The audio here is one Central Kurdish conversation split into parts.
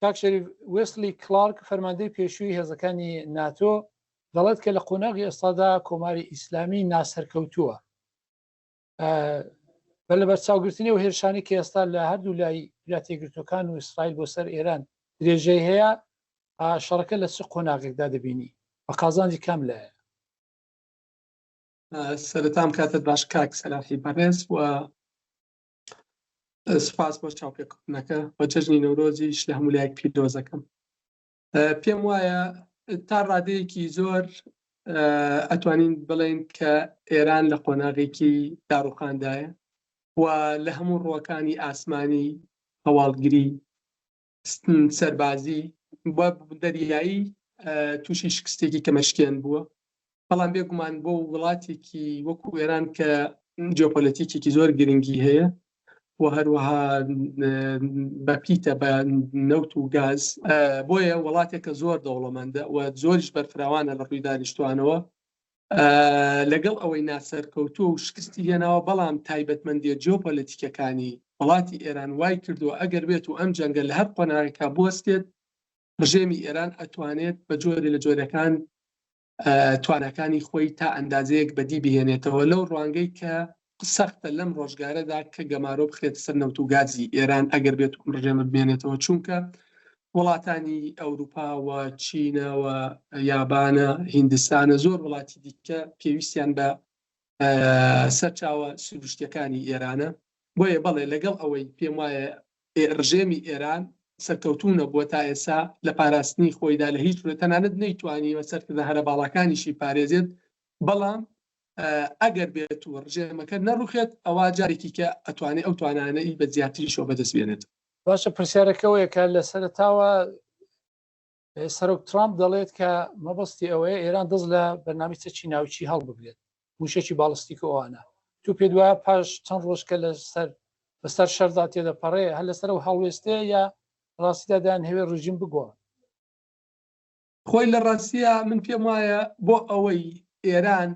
کاکشەری وێسلی کلارک فەرماندەی پێشووی هێزەکانی ناتۆ دەڵێت کە لە قۆناغی ئێستادا کۆماری ئیسلامی ناسەرکەوتووە بە لەبەر چاوگرتنی و هێرشانی کە ئێستا لە هەردوو لای ویلایەتە یەکگرتووەکان و ئیسرائیل بۆ سەر ئێران درێژەی هەیە شەڕەکە لە چ قۆناغێکدا دەبینی بە قازانجی کام لایە؟ سەرەتام کاتت باش کاک سەلاحی بەڕێز و سوپاس بۆ چاوپێکردنەکە بە جەژنی نەورۆزیش لە هەموو لایەک پیرۆزەکەم. پێم وایە تا ڕادەیەکی زۆر ئەتوانین بڵێن کە ئێران لە قۆناغێکی داڕوخاندایە و لە هەموو ڕووەکانی ئاسمانی هەواڵگری سەربازی بە دەریایی تووشی شکستێکی کەمەشکێن بووە، بەڵام بێگومان بۆ وڵاتێکی وەکو ئێران کە جیۆپۆلیتیکێکی زۆر گرنگی هەیە و هەروەها بەپیتە بە نەوت و گاز، بۆیە وڵاتێکە زۆر دەوڵەمەندە و زۆریش بەرفراوانە لە ڕووی دانیشتوانەوە لەگەڵ ئەوەی ناسەرکەوتووە و شکستی هێناوە، بەڵام تایبەتمەندیە جیۆپۆلیتیکەکانی وڵاتی ئێران وای کردووە ئەگەر بێت و ئەم جەنگە لە هەر قۆناغێکا بوەستێت ڕژێمی ئێران ئەتوانێت بە جۆرێ لە جۆرەکان توانەکانی خۆی تا ئەندازەیەک بەدی بهێنێتەوە لەو ڕوانگەی کە سەختە لەم ڕۆژگارەدا کە گەمارۆ بخرێتە سەر نەوت و گازی ئێران ئەگەر بێت و ڕژێمە بمێنێتەوە، چونکە وڵاتانی ئەوروپا و چینە و یابانە هیندستانە زۆر وڵاتی دیکە پێویستیان بە سەرچاوە سروشتیەکانی ئێرانە. بۆیە بەڵێ لەگەڵ ئەوەی پێم وایە ڕژێمی ئێران سەرکەوتونە بووە تا ئێستا لە پاراستنی خۆیدا لە هیچ تەنانەت نەیتوانی وە سەرکردە هەرە باڵەکانیشی پارێزێت، بەڵام ئەگەر بێت و ڕژێمەکە نەڕوخێت ئەوە جارێکی کە ئەتوانێت ئەو توانانەی بە زیاتریشەوە بەدەست بێنێت. باشە، پرسیارەکەوەیە کە لە سەرەتاوە سەرۆک ترامپ دەڵێت کە مەبەستی ئەوەیە ئێران دەست لە بەرنامەی چیناوچی هەڵبگرێت، موشێکی باڵستیک ئەوانە. تو پێ دوایە پاش چەند ڕۆژکە بەسەر شەردا تێدەپەڕێ هەر لەسەر و هەڵوێستێ یا ڕاستیدا دایان هەوێ ڕژیم بگۆ؟ خۆی لە ڕاستیە من پێم وایە بۆ ئەوەی ئێران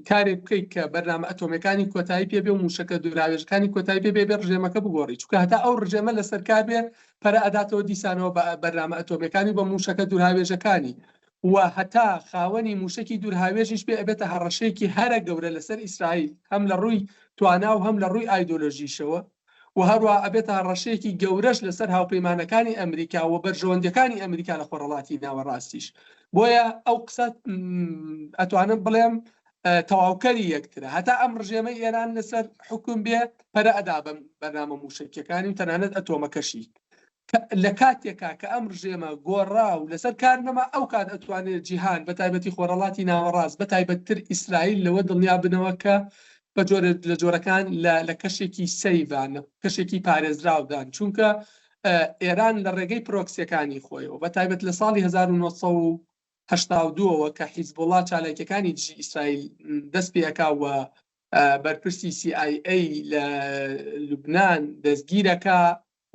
کارێک بکەیت کە بەرنامە ئەتۆمیەکانی کۆتایی پێبێ و موشەکە دووراوێژەکانی کۆتایی پێبێ بێ ڕژێمەکە بگۆڕی، چونکە هەتا ئەو ڕژێمە لەسەر کار بێ پەرە ئەداتەوە دیسانەوە بە بەرنامە ئەتۆمیەکانی بە موشەکە دوورهاوێژەکانی و هەتا خاوەنی موشکی دوورهاوێژیش بێ ئەبێتە هەڕەشەیەکی هەرە گەورە لەسەر ئیسرائیل، هەم لە ڕووی توانا و هەم لە ڕووی ئایدۆلۆژیشەوە، و هەروە ئەبێتە هەڕەشەیەکی گەورەش لەسەر هاوپەیمانەکانی ئەمریکا و بەرژەوەندەکانی ئەمریکا لە خۆرهەڵاتی ناوەڕاستیش. بۆیە ئەو قسە ئەتوانم بڵێم تەواوکەری یەکترە، هەتا ئەم ڕژێمەی ئێران لەسەر حکوم بێ پەرە ئەدا بە بەرنامە موشکیەکانی و تەنانەت ئەتۆمەکەشی لە کاتێکا کە ئەم ڕژێمە گۆڕا و لەسەر کار نەما، ئەو کات ئەتوانێت جیهان بە تایبەتی خۆرهەڵاتی ناوەڕاست بە تایبەتتر ئیسرائیل لەوە دڵنیا بنەوە کە بە جۆرە لە جۆرەکان لە کەشێکی سەیڤان، کەشێکی پارێزراودان، چونکە ئێران لە ڕێگەی پرۆکسیەکانی خۆیەوە بە تایبەت لە ساڵی 1982ەوە کە حیزبوڵڵا چالاکیەکانی دژی ئیسرائیل دەست پێکاوە بەرپرسی CIA لە لوبنان دەستگیرەکە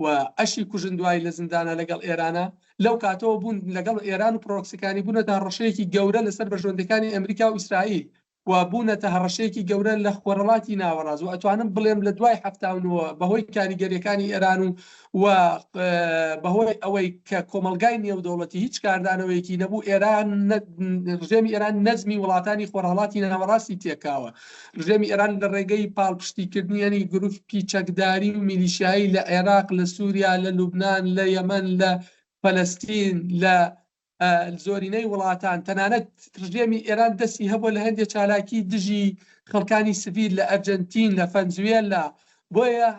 و ئەشی کوژن دوای لە زیندانە لەگەڵ ئێرانە، لەو کاتەوە بوون لەگەڵ ئێران و پرۆکسیەکانی بوونەتە هەڕەشەیەکی گەورە لەسەر بەرژەوەندەکانی ئەمریکا و ئیسرائیل و بوونەتە هەڕەشەیەکی گەورە لە خۆرهەڵاتی ناوەڕاست، و ئەتوانم بڵێم لە دوای هەفتاونەوە بەهۆی کاریگەریەکانی ئێران و بەهۆی ئەوەی کە کۆمەلگای نێودەوڵەتی هیچ کاردانەوەیەکی نەبوو، ئێران ڕژێمی ئێران نەزمی وڵاتانی خۆرهەڵاتی ناوەڕاستی تێکاوە. ڕژێمی ئێران لە ڕێگەی پاڵپشتیکردنیانی گروپی چەکداری و میلیشیایی لە عێراق، لە سووریا، لە لوبنان، لە یەمەن، لە فەلەستین، لە زۆرینەی وڵاتان، تەنانەت ڕژێمی ئێران دەستی هەبووە لە هەندێک چالاکی دژی خەڵکانی سڤیل لە ئەرجەنتین، لە ڤەنزوێلا. بۆیە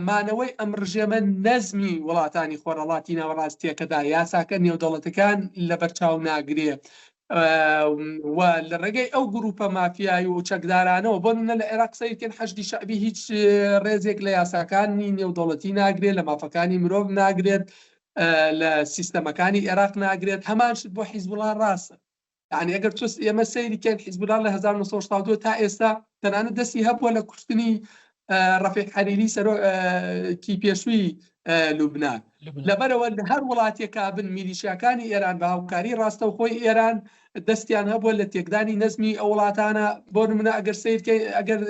مانەوەی ئەم ڕژێمە نەزمی وڵاتانی خۆرهەڵاتی ناوەڕاست تێکەدا، یاساکە نێودەوڵەتەکان لە بەرچاو ناگرێ و لە ڕێگەی ئەو گروپە مافیایی و چەکدارانەوە بۆ نە لە عێراق سەیرکەن حەشدی شەعبی هیچ ڕێزێک لە یاساکانی نێودەوڵەتی ناگرێت، لە مافەکانی مرۆڤ ناگرێت، لە سیستەمەکانی عێراق ناگرێت، هەمان شت بۆ حیزبوڵڵا ڕاستە. یعنی ئەگەر تۆ ئێمە سەیریکەن حیزبوڵڵا لە 1972 تا ئێستا تەنانەت دەستی هەبووە لە کوشتنی ڕەفیق حەریری سەرۆکی پێشووی لوبنان، لەبەرەوە لە هەر وڵاتێکا بن میلیشیاکانی ئێران بە هاوکاری ڕاستەوخۆی ئێران دەستیان هەبووە لە تێکدانی نەزمی ئەو وڵاتانە. بۆ نمونە ئەگەر سەیرکەین، ئەگەر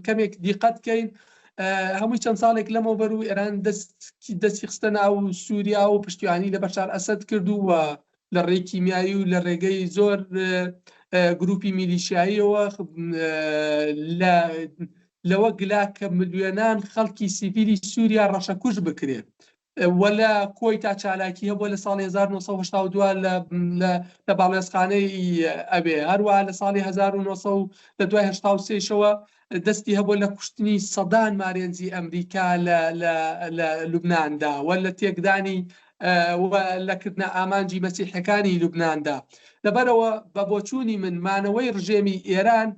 کەمێک دیقەت بکەین، هەمووی چەند ساڵێک لەمەوە بەر و ئێران دەستی خستە ناو سووریا و پشتیوانی لە بەشار ئەسەد کردووە لە ڕێی کیمیایی و لە ڕێگەی زۆر گروپی میلیشیاییەوە لەوە گلا کە ملیۆنان خەڵکی سیڤیلی سووریا ڕەشەکوژ بکرێت وەلا کۆی تا چالاکی هەبووە لە ساڵی 1992 لە باڵێزخانەی ئەبێ هەروە لە ساڵی 1993 شەوە دەستی هەبووە لە کوشتنی سەدان مارێنجی ئەمریکا لە لوبناندا و لە تێکدانی لەکردنە ئامانجی مەسیحەکانی لوبناندا. لەبەرەوە بە بۆچوونی من مانەوەی ڕژێمی ئێران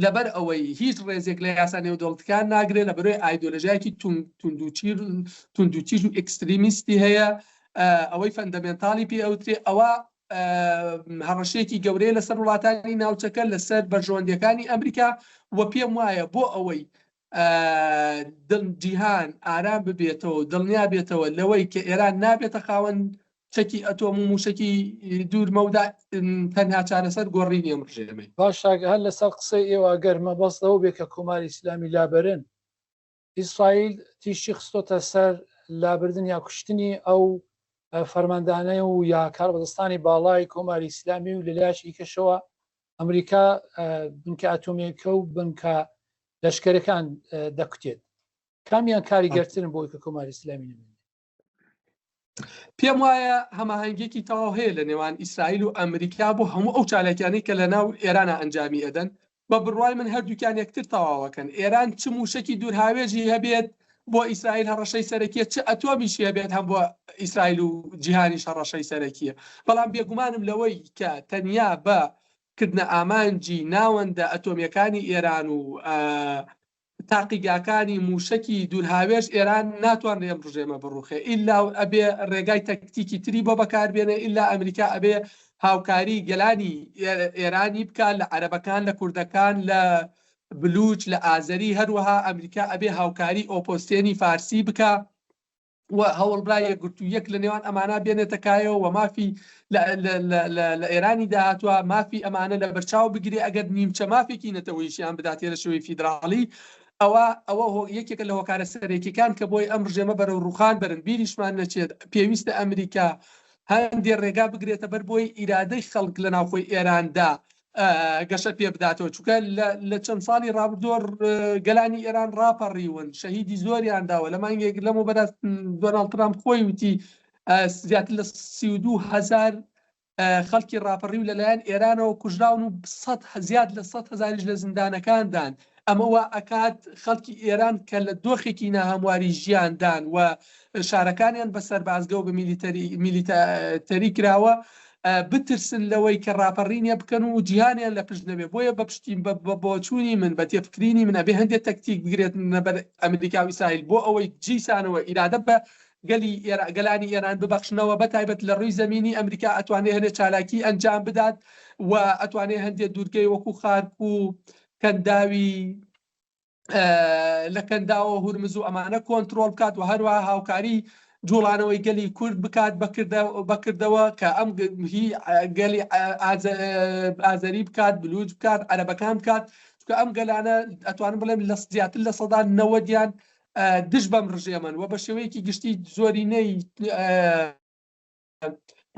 لەبەر ئەوەی هیچ ڕێزێک لە یاسا نێودەوڵەتەکان ناگرێت لە بەرەوەی ئایدۆلۆژیایەکی توندوچیر و ئەکستریمیستی هەیە ئەوەی فەندەمێنتاڵی پێ ئەوترێ ئەوە هەڕەشەیەکی گەورەیە لەسەر وڵاتانی ناوچەکە لەسەر بەرژەوەندەکانی ئەمریکا و پێم وایە بۆ ئەوەی جیهان ئارام ببێتەوە دڵنیا بێتەوە لەوەی کە ئێران نابێتە خاوەن چەکی ئەتۆم و موشکی دوورمەودا تەنها چارەسەر گۆڕینی ئەم ڕژێمەی. باش هەر لەسەر قسەی ئێوە گەرمە بەستەوە بێ کە کۆماری ئیسلامی لابەرن ئیسرائیل تیشی خستۆتە سەر لابردن یا کوشتنی ئەو فەرماندانەی و یا کاربەدەستانی باڵای کۆماری ئیسلامی و لەلایەکی کەشەوە ئەمریکا بنکە ئاتۆمیەکە و بنکە لەشکەرەکان دەکوتێت کامیان کاریگەرترن بۆی کە کۆماری ئیسلامی نمێنێت؟ پێم وایە هەماهەنگێکی تەواو هەیە لە نێوان ئیسرائیل و ئەمریکا بۆ هەموو ئەو چالاکیانەی کە لە ناو ئێرانە ئەنجامی ئەدەن بە بڕوای من هەردووکیان یەکتر تەواوەکەن. ئێران چ موشکی دوورهاوێژی هەبێت بۆ ئیسرائیل هەڕەشەی سەرەکیە چ ئەتۆمیشی هەبێت هەم بۆ ئیسرائیل و جیهانیش هەڕەشەی سەرەکیە. بەڵام بێگومانم لەوەی کە تەنیا بە کردنە ئامانجی ناوەندە ئەتۆمیەکانی ئێران و تاقیگاکانی موشکی دوورهاوێژ ئێران ناتوان ئەم ڕژێمە بڕوخێ ئیلا ئەبێ ڕێگای تەکتیکی تری بۆ بەکاربێنێ ئیلا ئەمریکا ئەبێ هاوکاری گەلانی ئێرانی بکات لە عەرەبەکان لە کوردەکان لە بلوچ لە ئازەری هەروەها ئەمریکا ئەبێ هاوکاری ئۆپۆستێنی فارسی بکە و هەوڵبرایە گرتوویەک لە نێوان ئەمانە بێنێتەکایەوە و مافی لە ئێرانی داهاتوە مافی ئەمانە لە بەرچاو بگرێ ئەگەر نیمچە مافێکی نەتەوەیشیان بداتێ لە شێوەی فیدراڵی ئەوە یەکێکە لە هۆکارە سەرێکیەکان کە بۆی ئەم ڕژێمە بەرەو ڕوخان بەرن بیریشمان نەچێت پێویستە ئەمریکا هەندێ ڕێگا بگرێتە بەر بۆی ئیرادەی خەڵک لە ناوخۆی ئێراندا گەشە پێ بداتەوە چونکە لە چەند ساڵی ڕابردۆ گەلانی ئێران ڕاپەڕیون شەهیدی زۆریان داوە لە مانگێک لەمە بەدەست دۆناڵد ترامپ خۆی وتی زیاتر لە 32,000 خەڵکی ڕاپەڕی و لەلایەن ئێرانەوە کوژراون و زیاد لە 100,000 لە زیندانەکاندان. ئەمەوە ئەکات خەڵکی ئێران کە لە دۆخێکی ناهەمواری ژیاندان و شارەکانیان بەسەر بازگە و بە میلیتەری کراوە بترسن لەوەی کە ڕاپەڕینە بکەن و جیهانیان لە پشت نەبێ. بۆیە بە پشتیم بۆچوونی من بە تێفکرینی من ئەبێ هەندێک تەکتیک بگرێت نەبەر ئەمریکا و ئیسرائیل بۆ ئەوەی جیسانەوە ئیرادە بە گەلانی ئێران ببەخشنەوە بەتایبەت لە ڕووی زەمینی ئەمریکا ئەتوانێت هەندێک چالاکی ئەنجام بدات و ئەتوانێت هەندێک دوورگەی وەکو خارک و کەنداوی لە کەنداوە هورمز و ئەمانە کۆنتترۆل بکات و هەروە هاوکاری جوڵانەوەی گەلی کورد بکات بەکردەوە کە ئەم گەلی ئازەری بکات بلوچ بکات عەرەبەکان بکات چونکە ئەم گەلانە ئەتوانم بڵێم لە زیاتر لە سەدا 90 دش بەم ڕژێمن و بە شێوەیەکی گشتی زۆرینەی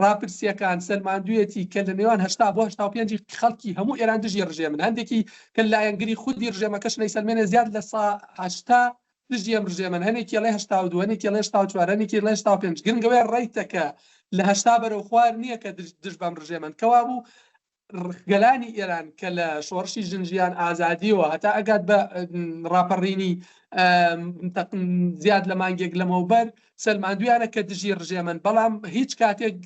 ڕاپرسیەکان سەرماندوویەتی کە لە نێوان 80 بۆ 85 خەڵکی هەموو ئێران دژی ڕژێمن هەندێکی کە لایەنگری خودی ڕژێمەکەش نەیسەلمێنێ زیاد لە 80 دژی ئەم ڕژێمن هەنێکی لە 82 هەنێکی لە 84 هەنێکی لە 85 گرنگەوەی ڕێیتەکە لە 80 بەرەو خوار نییە کە دژ بەم ڕژێمن کەوا بوو گەلانی ئێران کە لە شۆڕشی ژنجیان ئازادیەوە هەتا ئەگات بە ڕاپەڕینی زیاد لە مانگێک لەمەوبەر سەلماندویانە کە دژی ڕژێمن بەڵام هیچ کاتێک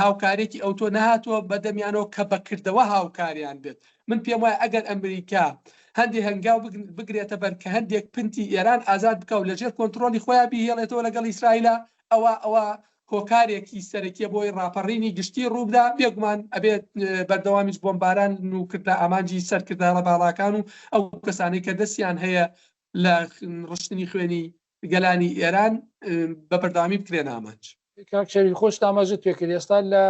هاوکارێکی ئەوتۆ نهاتووە بەدەمیانەوە کە بەکردەوە هاوکاریان بێت. من پێم وایە ئەگەر ئەمریکا هەندێک هەنگاو بگرێتە بەر کە هەندێک پنتی ئێران ئازاد بکە و لەژێر کۆنتترۆلی خۆیان بهێڵێتەوە لەگەڵ ئیسرائیلە ئەوە هۆکارێکی سەرەکیە بۆی ڕاپەڕینی گشتی ڕووبدا بێگومان ئەبێت بەردەوامیش بۆمباران و کردە ئامانجی سەرکردە لە باڵاکان و ئەو کەسانی کە دەستیان هەیە لە ڕشتنی خوێنی گەلانی ئێران بە بەردەوامی بکرێن ئامانج. کاکشەری خۆش ئاماژت پێکرد ئێستا لە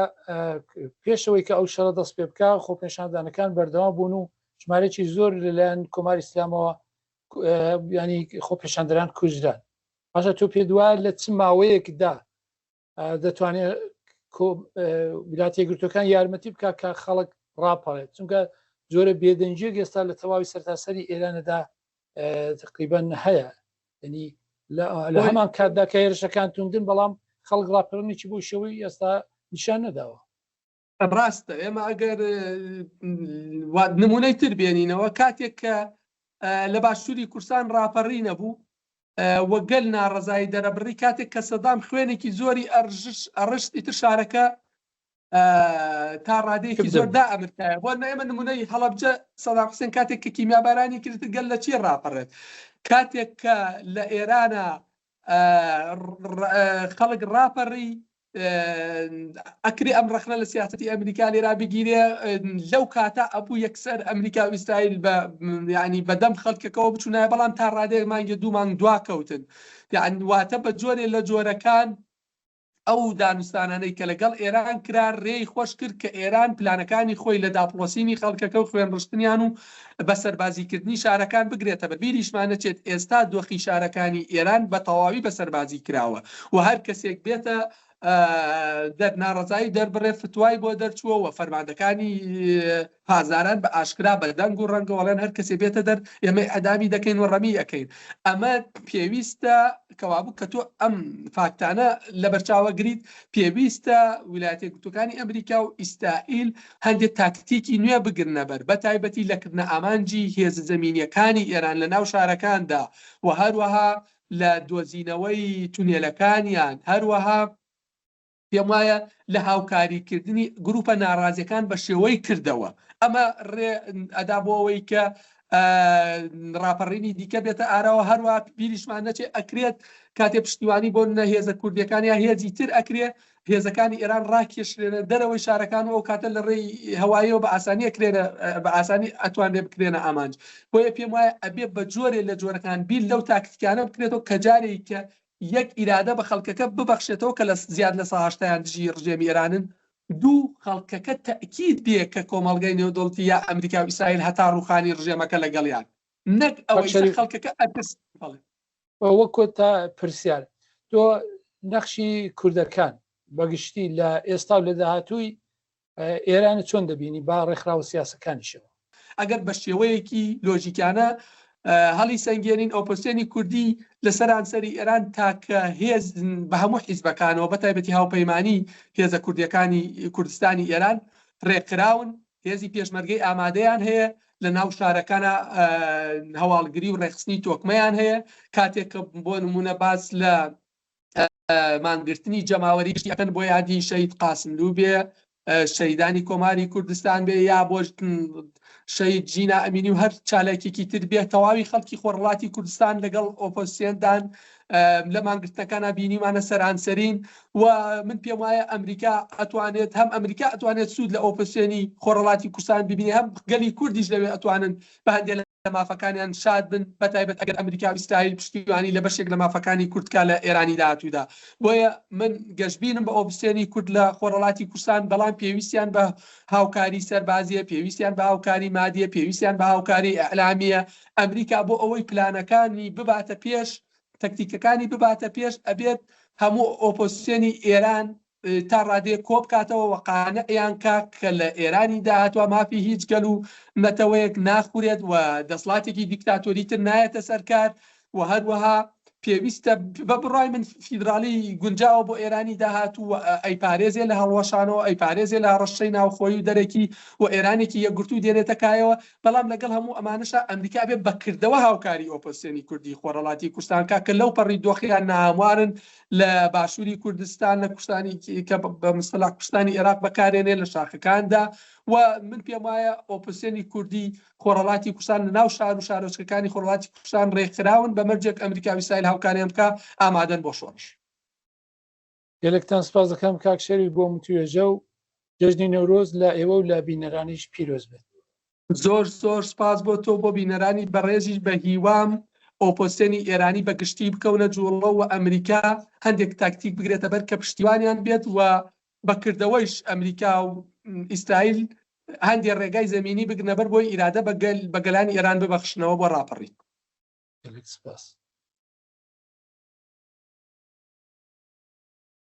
پێشەوەی کە ئەو شەڕە دەست پێ بکە خۆپێشاندانەکان بەردەوام بوون و ژمارەی زۆر لەلایەن کۆماری ئیسلامەوە ینی خۆ پێشاندەران کوژران پاشە تۆ پێ دوایە لە چ ماوەیەکدا دەتوانێت ویلایەتە یەکگرتووەکان یارمەتی بکات کە خەڵک ڕاپەڕێت چونکە زۆرە بێدەنجێک ئێستا لە تەواوی سەرتاسەری ئێرانەدا تقریبان هەیە ینی لە هەمان کاتدا کە هێرشەکان توندن بەڵام خەڵک ڕاپەڕنێکی بۆ شەوەی ئێستا نیشان نەداوە. ڕاستە ئێمە ئەگەر نمونەی تر بێنینەوە کاتێک کە لە باشووری کوردستان ڕاپەڕی نەبوو وەگەل ناڕەزایی دەرەبڕی کاتێک کە سەدام خوێنێکی زۆری ئەڕشت ئیتر شارەکە تا ڕادەیەکی زۆردا ئەمریکایە بۆ ئێمە نمونەی هەڵەبجە سەدام حوسێن کاتێک کە کیمیابارانی کرد گەل لە چی ڕاپەڕێت کاتێک کە لە ئێرانە خەڵک ڕاپەڕی ئەکری ئەم ڕخنە لە سیاسەتی ئەمریکا لێرا بگیرێ لەو کاتە ئەبوو یەکسەر ئەمریکا و ئیسرائیل ینی بەدەم خەڵکەکەەوە بچوونایە بەڵام تا ڕادەیەک مانگە دوو مانگ دوا کەوتن یعنی واتە بە جۆرێ لە جۆرەکان ئەو دانوستانانەی کە لەگەڵ ئێران کرا ڕێی خۆش کرد کە ئێران پلانەکانی خۆی لە داپڵۆسینی خەڵکەکە و خوێن ڕشتنیان و بەسەربازیکردنی شارەکان بگرێتە بە بیریشمان نەچێت ئێستا دۆخی شارەکانی ئێران بە تەواوی بەسەربازی کراوە و هەر کەسێک بێتە ناڕزایی دەربڕێ فتوای بۆ دەرچووەوە فەرماندەکانی پازاران بە ئاشکرا بە دەنگ و ڕەنگەوەڵێن هەر کەسێ بێتە دەر ئێمە ئەدامی دەکەین و ڕەمی ئەەکەین ئەمە پێویستە کەوابوو کە تۆ ئەم فاکتانە لە بەرچاوە گریت پێویستە ویلایەتە یەکگرتووەکانی ئەمریکا و ئیسرائیل هەندێک تاکتیکی نوێ بگرنە بەر بە تایبەتی لەکردنە ئامانجی هێز زەمینیەکانی ئێران لە ناو شارەکاندا و هەروەها لە دۆزینەوەی تونێلەکانیان هەروەها پێم وایە لە هاوکاریکردنی گروپە ناڕازیەکان بە شێوەی کردەوە ئەمە ڕێ ئەدا بۆ ئەوەی کە ڕاپەڕینی دیکە بێتە ئاراوە هەروە بیریشمان نەچێ ئەکرێت کاتێ پشتیوانی بۆ نەهێزە کوردیەکان یا هێزی تر ئەکرێ هێزەکانی ئێران ڕاکێشرێنە دەرەوەی شارەکان و ئەو کاتە لە ڕێی هەواییەوە بە ئاسانی ئەکرێنە بە ئاسانی ئەتوان لێ بکرێنە ئامانج بۆیە پێم وایە ئەبێ بە جۆرێ لە جۆرەکان بیر لەو تاکتیکانە بکرێتەوە کە جارێک کە یەک ئیرادە بە خەڵکەکە ببەخشێتەوە کە لە زیاد لە ساهشتیان دژی ڕژێمی ئێرانن دوو خەڵکەکە تەکید بێ کە کۆمەڵگەی نێودوڵەتی یا ئەمریکا و ئیسرائیل هەتا ڕوخانی ڕژێمەکە لەگەڵیان نەک ئەوەی خەڵکەکە ئەترس وەکو تا پرسیار تۆ نەخشی کوردەکان بەگشتی لە ئێستا و لە داهاتووی ئێران چۆن دەبینی با ڕێکخراوە سیاسەکانیشەوە ئەگەر بە شێوەیەکی لۆژیکانە هەڵی سەنگێنین ئۆپۆزیسیۆنی کوردی لە سەرانسەری ئێران تاکە هێز بە هەموو حیزبەکانەوە بە تایبەتی هاوپەیمانی هێزە کوردیەکانی کوردستانی ئێران ڕێکراون هێزی پێشمەرگەی ئامادەیان هەیە لە ناو شارەکانە هەواڵگری و ڕێخستنی تۆکمەیان هەیە کاتێک کە بۆ نمونە باس لە مانگرتنی جەماوەریشتی ئەکەن بۆ یادی شەید قاسملوو بێ شەیدانی کۆماری کوردستان بێ یا بۆ شەید جینا ئەمینی و هەر چالێکێکی تر بێ تەواوی خەڵکی خۆڕڵاتی کوردستان لەگەڵ ئۆپۆزیسیۆندان لە مانگرتنەکانە بینیمانە سەرانسەرین و من پێم وایە ئەمریکا ئەتوانێت هەم ئەمریکا ئەتوانێت سوود لە ئۆپۆزیسیۆنی خۆڕڵاتی کوردستان ببینێ هەم گەلی کوردیش لەوێ ئەتوانن بە هەندێک لە مافەکانیان شاد بن بە تایبەت ئەگەر ئەمریکا و ئیسرائیل پشتیوانی لە بەشێک لە مافەکانی کوردکا لە ئێرانی داهاتوودا بۆیە من گەشتبینم بە ئۆپۆزیسیۆنی کورد لە خۆڕڵاتی کوردستان بەڵام پێویستیان بە هاوکاری سەربازیە پێویستیان بە هاوکاری مادیە پێویستیان بە هاوکاری ئەعلامیە ئەمریکا بۆ ئەوەی پلانەکانی بباتە پێش تەکتیکەکانی بباتە پێش ئەبێت هەموو ئۆپۆزیسیۆنی ئێران تا ڕادەیە کۆ بکاتەوە وەقانەیان کە لە ئێرانی داهاتوە مافی هیچ گەل و نەتەوەیەک ناخورێت و دەسڵاتێکی دیکتاتۆری تر نایەتە سەرکار و هەروەها پێویستە بە بڕای من فیدرالی گونجاوە بۆ ئێرانی داهاتوو ئەیپارێزێ لە هەڵوەشانەوە ئەیپارێزێ لە ڕەشەی ناوخۆی و دەرەکی و ئێرانێکی یەکگرتوو دێنێتە کایەوە بەڵام لەگەڵ هەموو ئەمانەشە ئەمریکا بێ بەکردەوە هاوکاری ئۆپۆزیسیۆنی کوردی خۆڕەڵاتی کوردستان کە لەو پەڕی دۆخیان ناهەموارن لە باشووری کوردستان لە کوردستانی کە بە مستەلاح کوردستانی عێراق بەکارێنێ لە شاخەکاندا و من پێم وایە ئۆپۆزیسیۆنی کوردی خۆڕەڵاتی کوردستان لە ناو شار و شارۆچکەکانی خۆڕەڵاتی کوردستان ڕێکخراون بە مەرجێک ئەمریکا و ئیسرائیل هاوکاریان بکە ئامادەن بۆ شۆڕش. گەلێکتان سپاس دەکەم کاک شەریف بۆ متوێژە و جەژنی نەورۆز لە ئێوە و لە بینەرانیش پیرۆز بێت. زۆر زۆر سپاس بۆ تۆ بۆ بینەرانی بەڕێزیش بە هیوام ئۆپۆزیسیۆنی ئێرانی بە گشتی بکەونە جوڵە و ئەمریکا هەندێک تاکتیک بگرێتە بەر کە پشتیوانیان بێت و بەکردەوەیش ئەمریکا و ئیسرائیل هەندێک ڕێگای زەمینی بگنە بەر بۆی ئیرادە بە گەلانی ئێران ببەخشنەوە بۆ ڕاپەڕی. گەلێک سپاس.